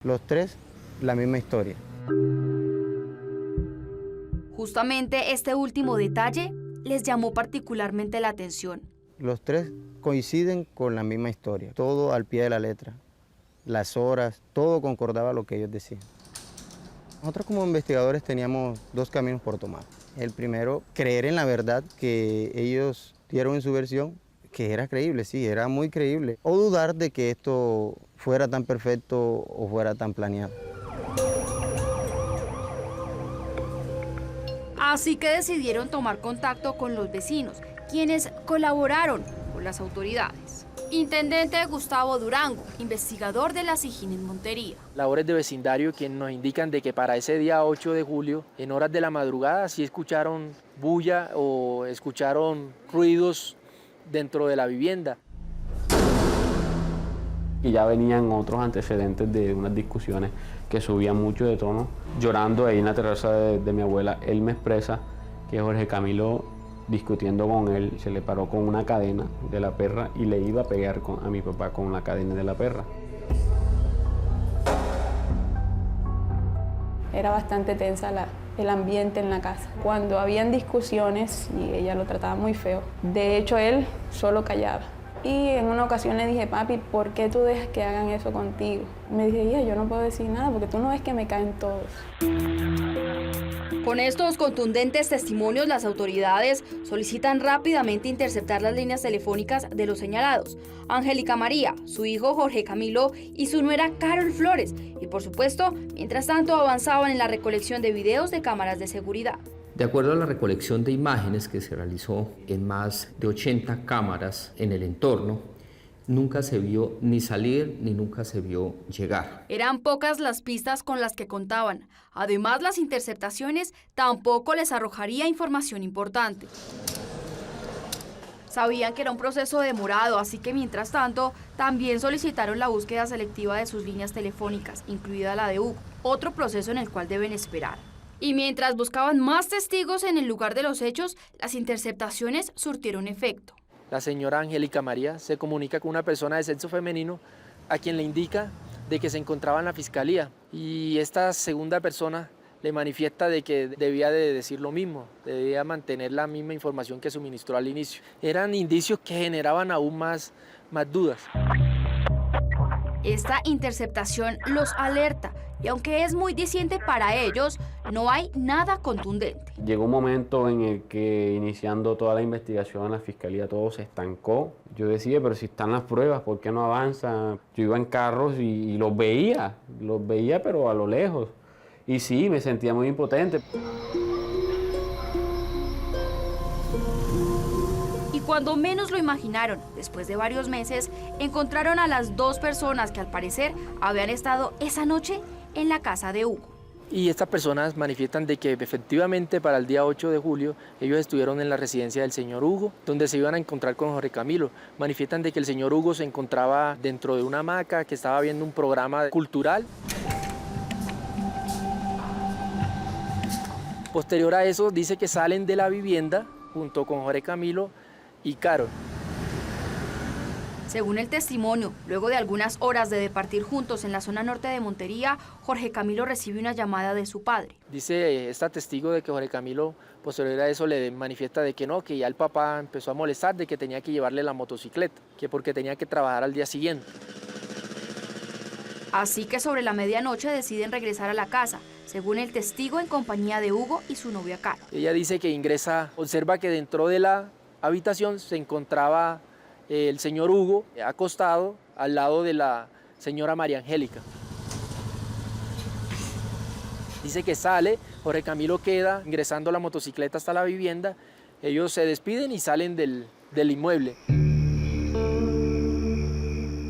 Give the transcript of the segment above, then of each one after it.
Los tres, la misma historia. Justamente este último detalle les llamó particularmente la atención. Los tres coinciden con la misma historia, todo al pie de la letra. Las horas, todo concordaba lo que ellos decían. Nosotros como investigadores teníamos dos caminos por tomar. El primero, creer en la verdad que ellos dieron en su versión, que era creíble, sí, era muy creíble. O dudar de que esto fuera tan perfecto o fuera tan planeado. Así que decidieron tomar contacto con los vecinos, quienes colaboraron con las autoridades. Intendente Gustavo Durango, investigador de la SIJIN en Montería. Labores de vecindario que nos indican de que para ese día 8 de julio, en horas de la madrugada, sí escucharon bulla o escucharon ruidos dentro de la vivienda. Y ya venían otros antecedentes de unas discusiones que subían mucho de tono. Llorando ahí en la terraza de mi abuela, él me expresa que Jorge Camilo, discutiendo con él, se le paró con una cadena de la perra y le iba a pegar a mi papá con la cadena de la perra. Era bastante tensa el ambiente en la casa. Cuando habían discusiones y ella lo trataba muy feo, de hecho él solo callaba. Y en una ocasión le dije, papi, ¿por qué tú dejas que hagan eso contigo? Me dije, hija, yo no puedo decir nada porque tú no ves que me caen todos. Con estos contundentes testimonios, las autoridades solicitan rápidamente interceptar las líneas telefónicas de los señalados: Angélica María, su hijo Jorge Camilo y su nuera Carol Flores. Y por supuesto, mientras tanto avanzaban en la recolección de videos de cámaras de seguridad. De acuerdo a la recolección de imágenes que se realizó en más de 80 cámaras en el entorno, nunca se vio ni salir ni nunca se vio llegar. Eran pocas las pistas con las que contaban. Además, las interceptaciones tampoco les arrojaría información importante. Sabían que era un proceso demorado, así que mientras tanto también solicitaron la búsqueda selectiva de sus líneas telefónicas, incluida la de Hugo, otro proceso en el cual deben esperar. Y mientras buscaban más testigos en el lugar de los hechos, las interceptaciones surtieron efecto. La señora Angélica María se comunica con una persona de sexo femenino a quien le indica de que se encontraba en la fiscalía, y esta segunda persona le manifiesta de que debía de decir lo mismo, debía mantener la misma información que suministró al inicio. Eran indicios que generaban aún más dudas. Esta interceptación los alerta, y aunque es muy diciente para ellos, no hay nada contundente. Llegó un momento en el que, iniciando toda la investigación en la fiscalía, todo se estancó. Yo decía, pero si están las pruebas, ¿por qué no avanzan? Yo iba en carros y los veía pero a lo lejos. Y sí, me sentía muy impotente. Y cuando menos lo imaginaron, después de varios meses, encontraron a las dos personas que al parecer habían estado esa noche en la casa de Hugo. Y estas personas manifiestan de que efectivamente para el día 8 de julio ellos estuvieron en la residencia del señor Hugo, donde se iban a encontrar con Jorge Camilo. Manifiestan de que el señor Hugo se encontraba dentro de una hamaca, que estaba viendo un programa cultural. Posterior a eso, dice que salen de la vivienda junto con Jorge Camilo y Carol. Según el testimonio, luego de algunas horas de departir juntos en la zona norte de Montería, Jorge Camilo recibe una llamada de su padre. Dice esta testigo de que Jorge Camilo, posterior a eso, le manifiesta de que no, que ya el papá empezó a molestar, de que tenía que llevarle la motocicleta, que porque tenía que trabajar al día siguiente. Así que sobre la medianoche deciden regresar a la casa, según el testigo, en compañía de Hugo y su novia Carol. Ella dice que ingresa, observa que dentro de la habitación se encontraba el señor Hugo acostado al lado de la señora María Angélica. Dice que sale, Jorge Camilo queda ingresando la motocicleta hasta la vivienda, ellos se despiden y salen del inmueble.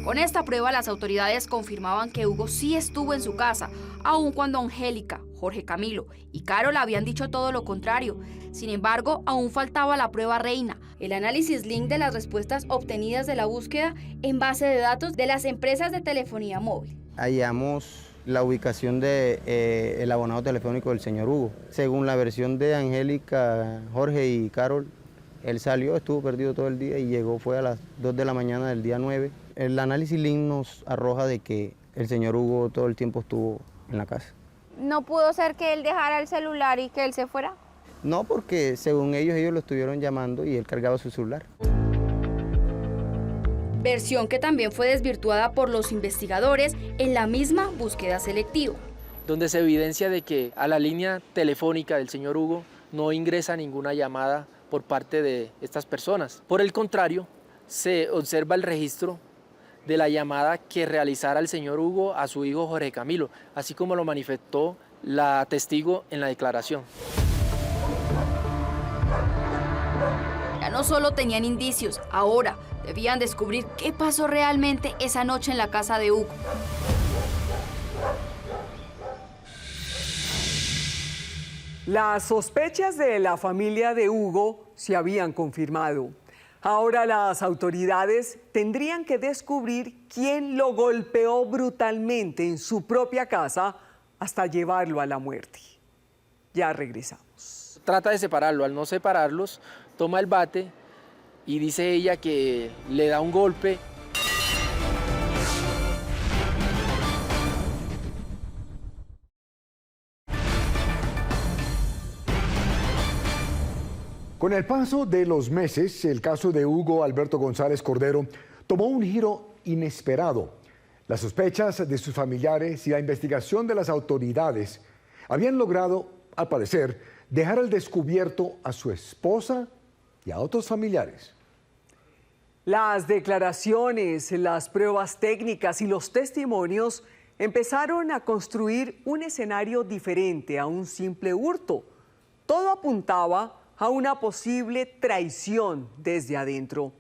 Con esta prueba, las autoridades confirmaban que Hugo sí estuvo en su casa, aun cuando Angélica, Jorge Camilo y Carol habían dicho todo lo contrario. Sin embargo, aún faltaba la prueba reina, el análisis link de las respuestas obtenidas de la búsqueda en base de datos de las empresas de telefonía móvil. Hallamos la ubicación del abonado telefónico del señor Hugo. Según la versión de Angélica, Jorge y Carol, él salió, estuvo perdido todo el día y llegó, fue a las 2 de la mañana del día 9. El análisis link nos arroja de que El señor Hugo todo el tiempo estuvo en la casa. ¿No pudo ser que él dejara el celular y que él se fuera? No, porque según ellos lo estuvieron llamando y él cargaba su celular. Versión que también fue desvirtuada por los investigadores en la misma búsqueda selectiva, donde se evidencia de que a la línea telefónica del señor Hugo no ingresa ninguna llamada por parte de estas personas. Por el contrario, se observa el registro de la llamada que realizara el señor Hugo a su hijo Jorge Camilo, así como lo manifestó la testigo en la declaración. Ya no solo tenían indicios, ahora debían descubrir qué pasó realmente esa noche en la casa de Hugo. Las sospechas de la familia de Hugo se habían confirmado. Ahora las autoridades tendrían que descubrir quién lo golpeó brutalmente en su propia casa hasta llevarlo a la muerte. Ya regresamos. Trata de separarlo, al no separarlos, toma el bate y dice ella que le da un golpe. Con el paso de los meses, el caso de Hugo Alberto González Cordero tomó un giro inesperado. Las sospechas de sus familiares y la investigación de las autoridades habían logrado, al parecer, dejar al descubierto a su esposa y a otros familiares. Las declaraciones, las pruebas técnicas y los testimonios empezaron a construir un escenario diferente a un simple hurto. Todo apuntaba a una posible traición desde adentro.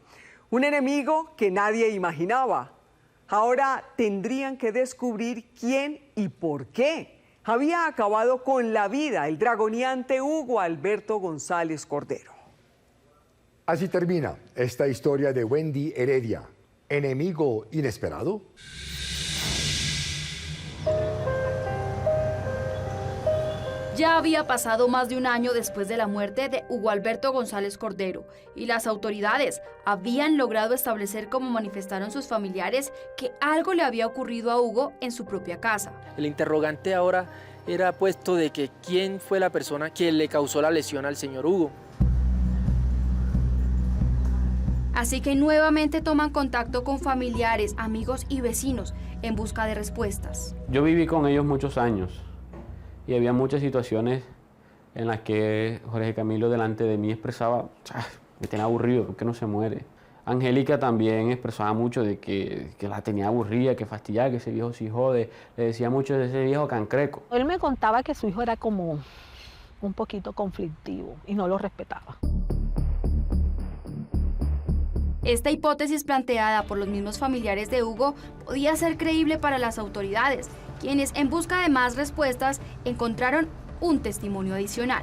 Un enemigo que nadie imaginaba. Ahora tendrían que descubrir quién y por qué había acabado con la vida el dragoneante Hugo Alberto González Cordero. Así termina esta historia de Wendy Heredia. ¿Enemigo inesperado? Ya había pasado más de un año después de la muerte de Hugo Alberto González Cordero y las autoridades habían logrado establecer, como manifestaron sus familiares, que algo le había ocurrido a Hugo en su propia casa. El interrogante ahora era puesto de que quién fue la persona que le causó la lesión al señor Hugo. Así que nuevamente toman contacto con familiares, amigos y vecinos en busca de respuestas. Yo viví con ellos muchos años. Y había muchas situaciones en las que Jorge Camilo delante de mí expresaba, me tenía aburrido, ¿por qué no se muere? Angélica también expresaba mucho de que la tenía aburrida, que fastidiaba, que ese viejo se jode. Le decía mucho de ese viejo cancreco. Él me contaba que su hijo era como un poquito conflictivo y no lo respetaba. Esta hipótesis planteada por los mismos familiares de Hugo podía ser creíble para las autoridades, quienes en busca de más respuestas encontraron un testimonio adicional.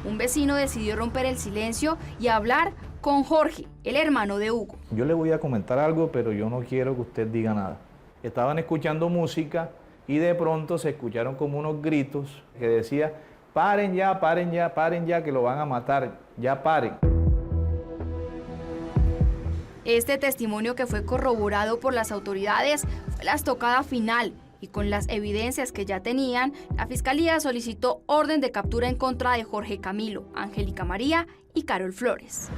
Un vecino decidió romper el silencio y hablar con Jorge, el hermano de Hugo. Yo le voy a comentar algo, pero yo no quiero que usted diga nada. Estaban escuchando música y de pronto se escucharon como unos gritos que decía, paren ya, paren ya, paren ya, que lo van a matar, ya paren. Este testimonio, que fue corroborado por las autoridades, fue la estocada final y con las evidencias que ya tenían, la Fiscalía solicitó orden de captura en contra de Jorge Camilo, Angélica María y Carol Flores.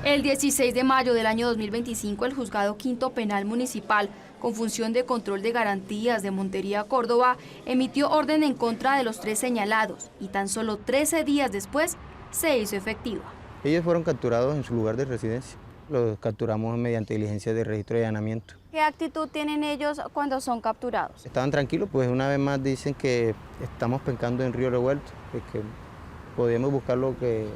El 16 de mayo del año 2025, el Juzgado Quinto Penal Municipal, con función de control de garantías de Montería, Córdoba, emitió orden en contra de los 3 señalados y tan solo 13 días después se hizo efectiva. Ellos fueron capturados en su lugar de residencia. Los capturamos mediante diligencia de registro de allanamiento. ¿Qué actitud tienen ellos cuando son capturados? Estaban tranquilos, pues una vez más dicen que estamos pescando en río revuelto, que podemos buscar lo que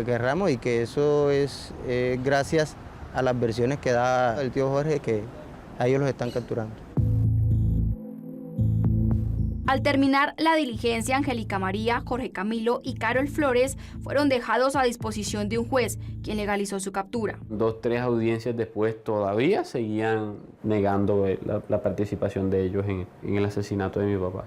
querramos y que eso es gracias a las versiones que da el tío Jorge, que a ellos los están capturando. Al terminar la diligencia, Angélica María, Jorge Camilo y Carol Flores fueron dejados a disposición de un juez, quien legalizó su captura. 2, 3 audiencias después todavía seguían negando la participación de ellos en el asesinato de mi papá.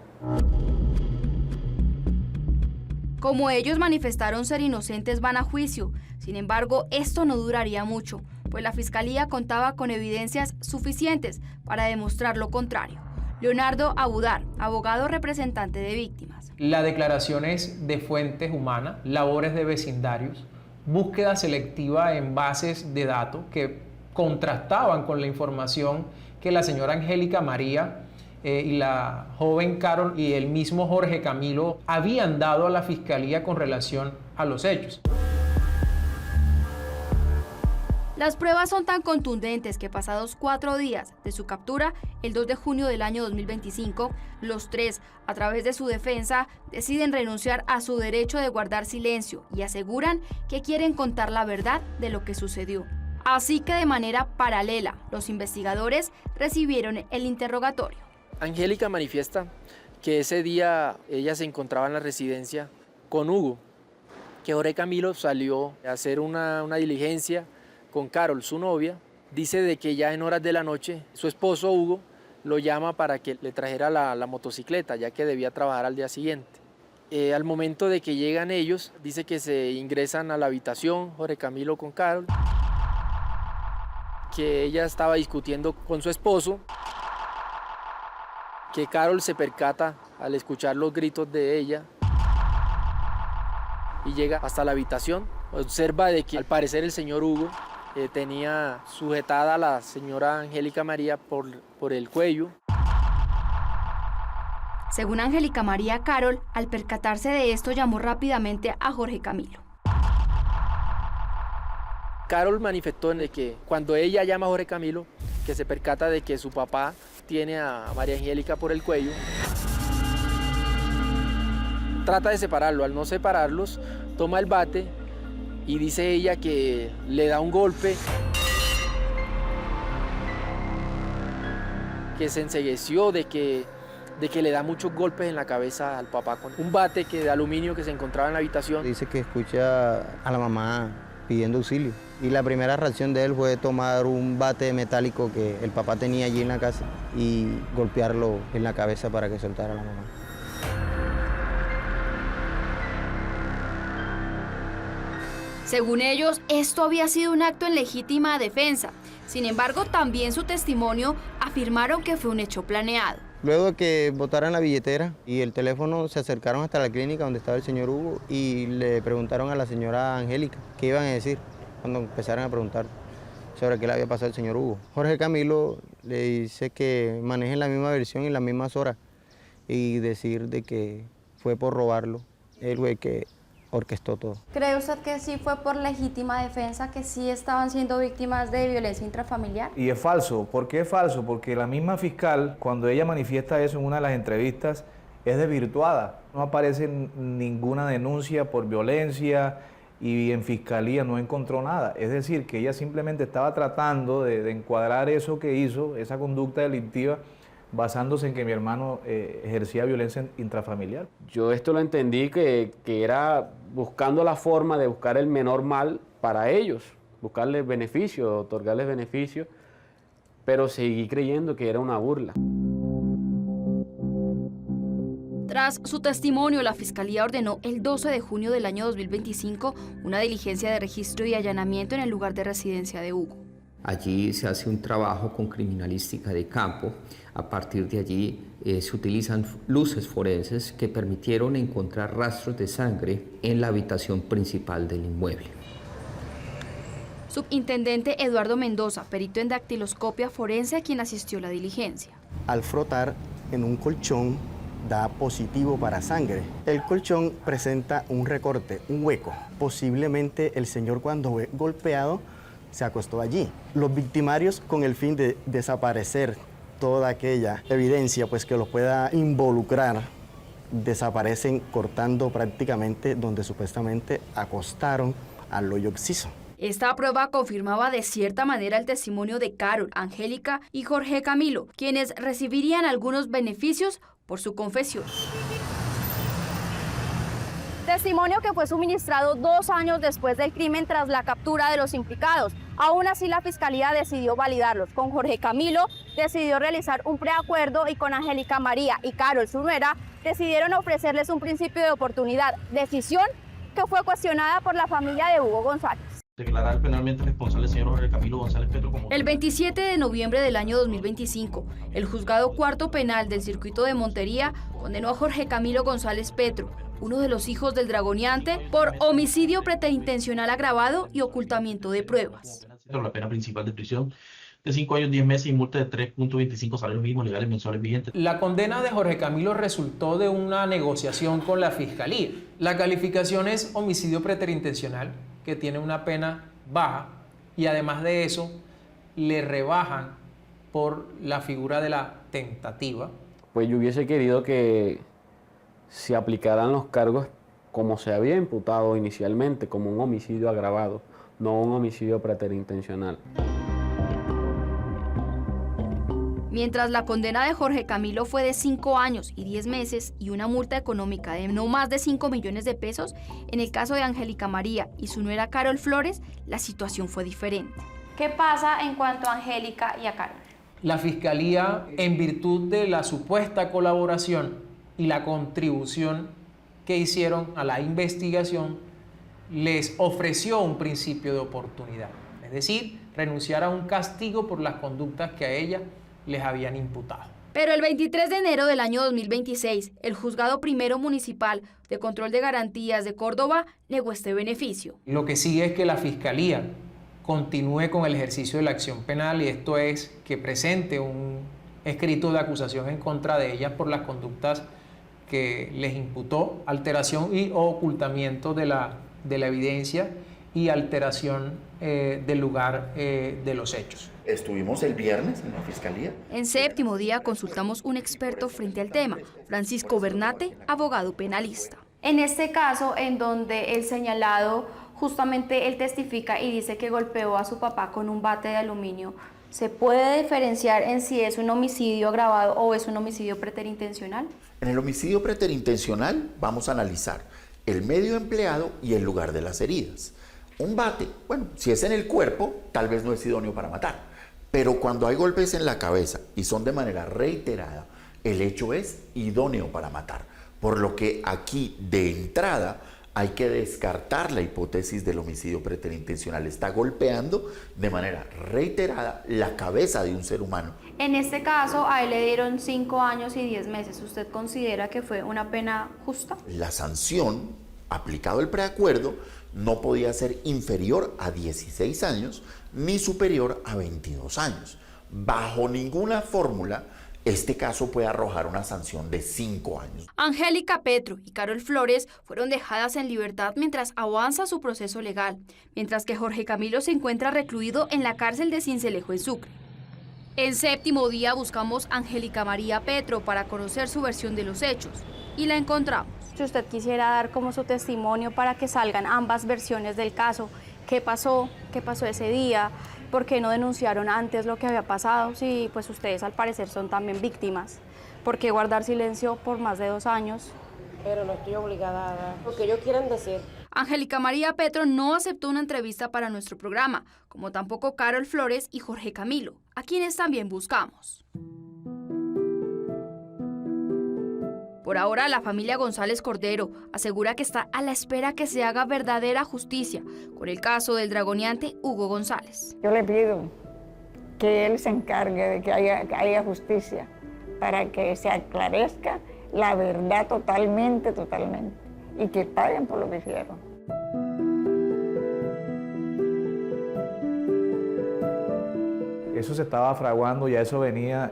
Como ellos manifestaron ser inocentes, van a juicio. Sin embargo, esto no duraría mucho, pues la fiscalía contaba con evidencias suficientes para demostrar lo contrario. Leonardo Abudar, abogado representante de víctimas. Las declaraciones de fuentes humanas, labores de vecindarios, búsqueda selectiva en bases de datos que contrastaban con la información que la señora Angélica María y la joven Carol y el mismo Jorge Camilo habían dado a la fiscalía con relación a los hechos. Las pruebas son tan contundentes que pasados 4 días de su captura, el 2 de junio del año 2025, los tres, a través de su defensa, deciden renunciar a su derecho de guardar silencio y aseguran que quieren contar la verdad de lo que sucedió. Así que de manera paralela, los investigadores recibieron el interrogatorio. Angélica manifiesta que ese día ella se encontraba en la residencia con Hugo, que Jorge Camilo salió a hacer una diligencia con Carol, su novia. Dice de que ya en horas de la noche su esposo Hugo lo llama para que le trajera la motocicleta, ya que debía trabajar al día siguiente. Al momento de que llegan ellos, dice que se ingresan a la habitación, Jorge Camilo con Carol, que ella estaba discutiendo con su esposo, que Carol se percata al escuchar los gritos de ella y llega hasta la habitación. Observa de que al parecer el señor Hugo tenía sujetada a la señora Angélica María por el cuello. Según Angélica María, Carol, al percatarse de esto, llamó rápidamente a Jorge Camilo. Carol manifestó de que cuando ella llama a Jorge Camilo, que se percata de que su papá tiene a María Angélica por el cuello, trata de separarlo. Al no separarlos, toma el bate y dice ella que le da un golpe, que se encegueció de que le da muchos golpes en la cabeza al papá con un bate de aluminio que se encontraba en la habitación. Dice que escucha a la mamá pidiendo auxilio y la primera reacción de él fue tomar un bate metálico que el papá tenía allí en la casa y golpearlo en la cabeza para que soltara a la mamá. Según ellos, esto había sido un acto en legítima defensa. Sin embargo, también su testimonio afirmaron que fue un hecho planeado. Luego de que botaran la billetera y el teléfono, se acercaron hasta la clínica donde estaba el señor Hugo y le preguntaron a la señora Angélica qué iban a decir cuando empezaron a preguntar sobre qué le había pasado al señor Hugo. Jorge Camilo le dice que manejen la misma versión y las mismas horas y decir de que fue por robarlo. Él fue que orquestó todo. ¿Cree usted que sí fue por legítima defensa, que sí estaban siendo víctimas de violencia intrafamiliar? Y es falso. ¿Por qué es falso? Porque la misma fiscal, cuando ella manifiesta eso en una de las entrevistas, es desvirtuada. No aparece ninguna denuncia por violencia y en fiscalía no encontró nada. Es decir, que ella simplemente estaba tratando de encuadrar eso que hizo, esa conducta delictiva, basándose en que mi hermano ejercía violencia intrafamiliar. Yo esto lo entendí que era buscando la forma de buscar el menor mal para ellos, buscarles beneficios, otorgarles beneficios, pero seguí creyendo que era una burla. Tras su testimonio, la Fiscalía ordenó el 12 de junio del año 2025 una diligencia de registro y allanamiento en el lugar de residencia de Hugo. Allí se hace un trabajo con criminalística de campo. A partir de allí se utilizan luces forenses que permitieron encontrar rastros de sangre en la habitación principal del inmueble. Subintendente Eduardo Mendoza, perito en dactiloscopia forense, a quien asistió a la diligencia. Al frotar en un colchón da positivo para sangre. El colchón presenta un recorte, un hueco. Posiblemente el señor, cuando fue golpeado, se acostó allí. Los victimarios, con el fin de desaparecer toda aquella evidencia pues que los pueda involucrar, desaparecen cortando prácticamente donde supuestamente acostaron al hoyo occiso. Esta prueba confirmaba de cierta manera el testimonio de Carol, Angélica y Jorge Camilo, quienes recibirían algunos beneficios por su confesión. Testimonio que fue suministrado 2 años después del crimen tras la captura de los implicados. Aún así, la Fiscalía decidió validarlos. Con Jorge Camilo decidió realizar un preacuerdo y con Angélica María y Carol, su nuera, decidieron ofrecerles un principio de oportunidad, decisión que fue cuestionada por la familia de Hugo González. Declarar penalmente responsable al señor Jorge Camilo González Petro como... El 27 de noviembre del año 2025, el Juzgado Cuarto Penal del Circuito de Montería condenó a Jorge Camilo González Petro, uno de los hijos del dragoneante, por homicidio preterintencional agravado y ocultamiento de pruebas. La pena principal de prisión de 5 años, 10 meses y multa de 3.25 salarios mínimos legales mensuales vigentes. La condena de Jorge Camilo resultó de una negociación con la Fiscalía. La calificación es homicidio preterintencional, que tiene una pena baja, y además de eso le rebajan por la figura de la tentativa. Pues yo hubiese querido que se aplicaran los cargos como se había imputado inicialmente, como un homicidio agravado, no un homicidio preterintencional. Mientras la condena de Jorge Camilo fue de 5 años y 10 meses y una multa económica de no más de 5 millones de pesos, en el caso de Angélica María y su nuera Carol Flores, la situación fue diferente. ¿Qué pasa en cuanto a Angélica y a Carol? La Fiscalía, en virtud de la supuesta colaboración y la contribución que hicieron a la investigación, les ofreció un principio de oportunidad, es decir, renunciar a un castigo por las conductas que a ella les habían imputado. Pero el 23 de enero del año 2026, el Juzgado Primero Municipal de Control de Garantías de Córdoba negó este beneficio. Lo que sigue es que la Fiscalía continúe con el ejercicio de la acción penal, y esto es que presente un escrito de acusación en contra de ellas por las conductas que les imputó, alteración y ocultamiento de la evidencia y alteración del lugar de los hechos. Estuvimos el viernes en la Fiscalía. En séptimo día consultamos un experto frente al tema, Francisco Bernate, abogado penalista. En este caso, en donde el señalado, justamente él testifica y dice que golpeó a su papá con un bate de aluminio, ¿se puede diferenciar en si es un homicidio agravado o es un homicidio preterintencional? En el homicidio preterintencional vamos a analizar el medio empleado y el lugar de las heridas. Un bate, bueno, si es en el cuerpo, tal vez no es idóneo para matar. Pero cuando hay golpes en la cabeza y son de manera reiterada, el hecho es idóneo para matar. Por lo que aquí, de entrada, hay que descartar la hipótesis del homicidio preterintencional. Está golpeando de manera reiterada la cabeza de un ser humano. En este caso, a él le dieron 5 años y 10 meses. ¿Usted considera que fue una pena justa? La sanción, aplicado el preacuerdo, no podía ser inferior a 16 años ni superior a 22 años. Bajo ninguna fórmula, este caso puede arrojar una sanción de 5 años. Angélica Petro y Carol Flores fueron dejadas en libertad mientras avanza su proceso legal, mientras que Jorge Camilo se encuentra recluido en la cárcel de Sincelejo, en Sucre. En séptimo día buscamos a Angélica María Petro para conocer su versión de los hechos y la encontramos. Si usted quisiera dar como su testimonio para que salgan ambas versiones del caso, ¿qué pasó ese día? ¿Por qué no denunciaron antes lo que había pasado? Si pues ustedes al parecer son también víctimas. ¿Por qué guardar silencio por más de 2 años? Pero no estoy obligada a dar lo que ellos quieran decir. Angélica María Petro no aceptó una entrevista para nuestro programa, como tampoco Carol Flores y Jorge Camilo, a quienes también buscamos. Por ahora, la familia González Cordero asegura que está a la espera que se haga verdadera justicia con el caso del dragoneante Hugo González. Yo le pido que él se encargue de que haya justicia para que se aclarezca la verdad totalmente, y que paguen por lo que hicieron. Eso se estaba fraguando, ya eso venía,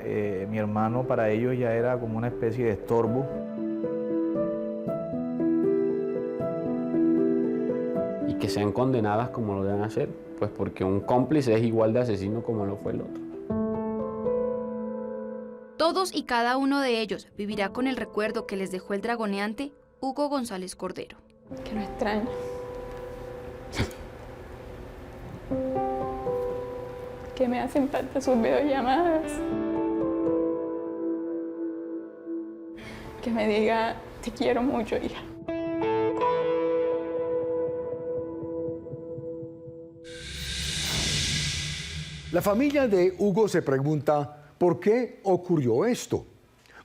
mi hermano para ellos ya era como una especie de estorbo. Y que sean condenadas como lo deben hacer, pues porque un cómplice es igual de asesino como lo fue el otro. Todos y cada uno de ellos vivirá con el recuerdo que les dejó el dragoneante Hugo González Cordero. Que lo extraño. Que me hacen falta sus videollamadas. Que me diga, te quiero mucho, hija. La familia de Hugo se pregunta ¿por qué ocurrió esto?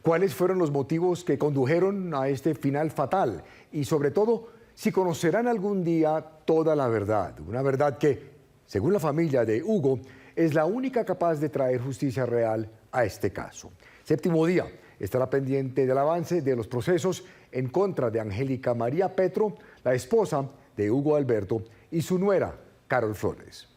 ¿Cuáles fueron los motivos que condujeron a este final fatal? Y sobre todo, si conocerán algún día toda la verdad, una verdad que, según la familia de Hugo, es la única capaz de traer justicia real a este caso. Séptimo día estará pendiente del avance de los procesos en contra de Angélica María Petro, la esposa de Hugo Alberto, y su nuera, Carol Flores.